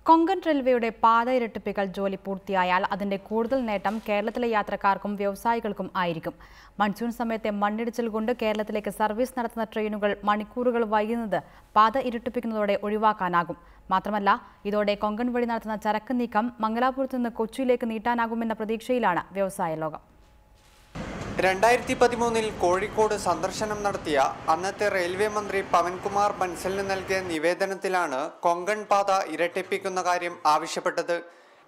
കൊങ്കൺ റെയിൽവേയുടെ പാത ഇരട്ടിപ്പിക്കൽ ജോലി പൂർത്തിയായാൽ അതിന്റെ കൂടുതൽ നേട്ടം കേരളത്തിലെ യാത്രക്കാർക്കും വ്യവസായികൾക്കും ആയിരിക്കും. മൺസൂൺ സമയത്തെ മണ്ണിടിച്ചിൽ കൊണ്ട് കേരളത്തിലേക്ക് സർവീസ് നടത്തുന്ന ട്രെയിനുകൾ മണിക്കൂറുകൾ വൈകുന്നത് പാത ഇരട്ടിപ്പിക്കുന്നതോടെ ഒഴിവാക്കാനാകും. മാത്രമല്ല, ഇതോടെ കൊങ്കൺ വഴി നടത്തുന്ന ചരക്ക് നീക്കം മംഗലാപുരത്ത് നിന്ന് കൊച്ചിയിലേക്ക് നീട്ടാനാകുമെന്ന പ്രതീക്ഷയിലാണ് വ്യവസായ ലോകം. 2013 കോഴിക്കോട് സന്ദർശനം നടത്തിയ അന്നത്തെ റെയിൽവേ മന്ത്രി പവൻകുമാർ ബൻസലിന് നൽകിയ നിവേദനത്തിലാണ് കൊങ്കൺ പാത ഇരട്ടിപ്പിക്കുന്ന കാര്യം ആവശ്യപ്പെട്ടത്.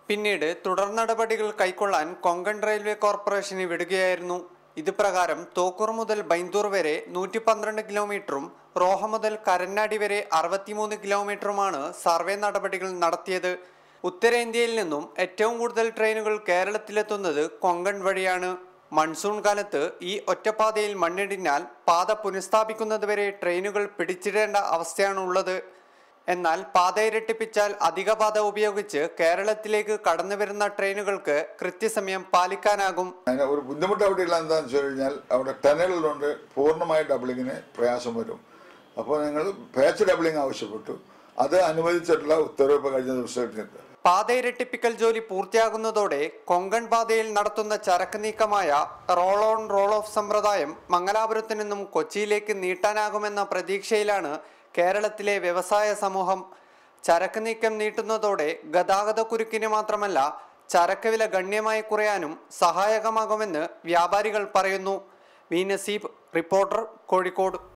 പിന്നീട് തുടർ നടപടികൾ കൈക്കൊള്ളാൻ കൊങ്കൺ റെയിൽവേ കോർപ്പറേഷന് വിടുകയായിരുന്നു. ഇത് പ്രകാരം തോക്കൂർ മുതൽ ബൈന്ദൂർ വരെ 112 കിലോമീറ്ററും റോഹ മുതൽ കരന്നാടി വരെ 63 കിലോമീറ്ററുമാണ് സർവേ നടപടികൾ നടത്തിയത്. ഉത്തരേന്ത്യയിൽ നിന്നും ഏറ്റവും കൂടുതൽ ട്രെയിനുകൾ കേരളത്തിലെത്തുന്നത് കൊങ്കൺ വഴിയാണ്. മൺസൂൺ കാലത്ത് ഈ ഒറ്റപ്പാതയിൽ മണ്ണിടിഞ്ഞാൽ പാത പുനഃസ്ഥാപിക്കുന്നതുവരെ ട്രെയിനുകൾ പിടിച്ചിടേണ്ട അവസ്ഥയാണുള്ളത്. എന്നാൽ പാത ഇരട്ടിപ്പിച്ചാൽ അധിക പാത ഉപയോഗിച്ച് കേരളത്തിലേക്ക് കടന്നു വരുന്ന ട്രെയിനുകൾക്ക് കൃത്യസമയം പാലിക്കാനാകും. ഒരു ബുദ്ധിമുട്ട് അവിടെയുള്ള എന്താണെന്ന് വെച്ച് കഴിഞ്ഞാൽ അവിടെ ടണലുകളുണ്ട്, പൂർണ്ണമായ ഡബിളിങ്ങിന് പ്രയാസം വരും. അപ്പോൾ ഞങ്ങൾ പാച്ച് ഡബിളിങ് ആവശ്യപ്പെട്ടു. അത് അനുവദിച്ചിട്ടുള്ള ഉത്തരവ് കഴിഞ്ഞ ദിവസം. പാത ഇരട്ടിപ്പിക്കൽ ജോലി പൂർത്തിയാകുന്നതോടെ കൊങ്കൺ പാതയിൽ നടത്തുന്ന ചരക്ക് നീക്കമായ റോൾ ഓൺ റോൾ ഓഫ് സമ്പ്രദായം മംഗലാപുരത്തു നിന്നും കൊച്ചിയിലേക്ക് നീട്ടാനാകുമെന്ന പ്രതീക്ഷയിലാണ് കേരളത്തിലെ വ്യവസായ സമൂഹം. ചരക്ക് നീക്കം നീട്ടുന്നതോടെ ഗതാഗതക്കുരുക്കിന് മാത്രമല്ല ചരക്ക് വില ഗണ്യമായി കുറയാനും സഹായകമാകുമെന്ന് വ്യാപാരികൾ പറയുന്നു. വി നസീബ്, റിപ്പോർട്ടർ, കോഴിക്കോട്.